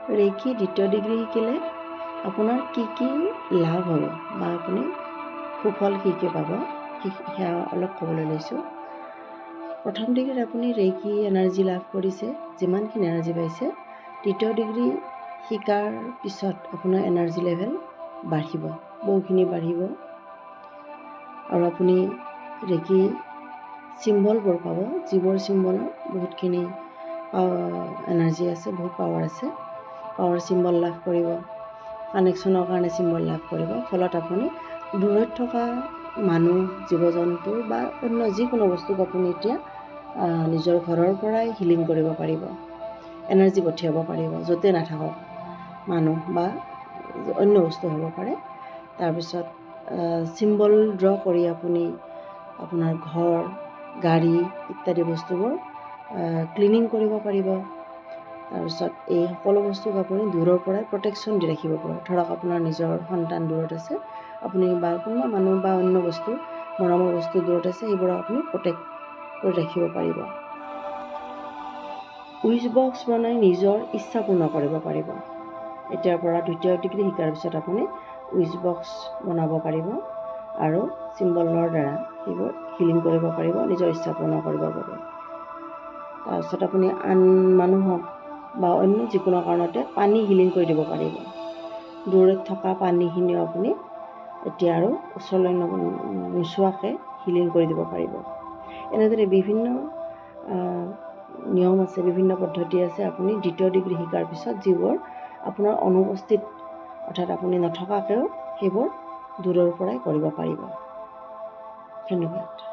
ৰেকি দ্বিতীয় ডিগ্ৰী শিকিলে আপোনাৰ কি লাভ হ'ব বা আপুনি সুফল কি পাব সেয়া অলপ ক'বলৈ লৈছোঁ। প্ৰথম ডিগ্ৰীত আপুনি ৰেকি এনাৰ্জি লাভ কৰিছে, যিমানখিনি এনাৰ্জি পাইছে, দ্বিতীয় ডিগ্ৰী শিকাৰ পিছত আপোনাৰ এনাৰ্জি লেভেল বাঢ়িব, বহুখিনি বাঢ়িব। আৰু আপুনি ৰেকি চিম্বলবোৰ পাব, যিবোৰ চিম্বলৰ বহুতখিনি এনাৰ্জি আছে, বহুত পাৱাৰ আছে। পাৱাৰ চিম্বল লাভ কৰিব, কানেকশ্যনৰ কাৰণে চিম্বল লাভ কৰিব। ফলত আপুনি দূৰত থকা মানুহ, জীৱ জন্তু বা অন্য যিকোনো বস্তুক আপুনি এতিয়া নিজৰ ঘৰৰ পৰাই হিলিং কৰিব পাৰিব, এনাৰ্জি পঠিয়াব পাৰিব, য'তে নাথাকক মানুহ বা অন্য বস্তু হ'ব পাৰে। তাৰপিছত চিম্বল ড্ৰ কৰি আপুনি আপোনাৰ ঘৰ, গাড়ী ইত্যাদি বস্তুবোৰ ক্লিনিং কৰিব পাৰিব। তাৰপিছত এই সকলো বস্তুক আপুনি দূৰৰ পৰাই প্ৰটেকশ্যন দি ৰাখিব পাৰে। ধৰক আপোনাৰ নিজৰ সন্তান দূৰত আছে, আপুনি বা কোনোবা মানুহ বা অন্য বস্তু, মৰমৰ বস্তু দূৰত আছে, সেইবোৰক আপুনি প্ৰটেক্ট কৰি ৰাখিব পাৰিব। উইচ বক্স বনাই নিজৰ ইচ্ছা পূৰ্ণ কৰিব পাৰিব। এতিয়াৰ পৰা দ্বিতীয় ডিগ্ৰী শিকাৰ পিছত আপুনি উইচ বক্স বনাব পাৰিব আৰু চিম্বলৰ দ্বাৰা সেইবোৰ হিলিং কৰিব পাৰিব নিজৰ ইচ্ছা পূৰ্ণ কৰিবৰ বাবে। তাৰপিছত আপুনি আন মানুহক বা অন্য যিকোনো কাৰণতে পানী হিলিং কৰি দিব পাৰিব। দূৰত থকা পানীখিনিও আপুনি এতিয়া আৰু ওচৰলৈ নোচোৱাকৈ হিলিং কৰি দিব পাৰিব। এনেদৰে বিভিন্ন নিয়ম আছে, বিভিন্ন পদ্ধতি আছে আপুনি দ্বিতীয় ডিগ্ৰী শিকাৰ পিছত, যিবোৰ আপোনাৰ অনুপস্থিত, অৰ্থাৎ আপুনি নথকাকৈও সেইবোৰ দূৰৰ পৰাই কৰিব পাৰিব। ধন্যবাদ।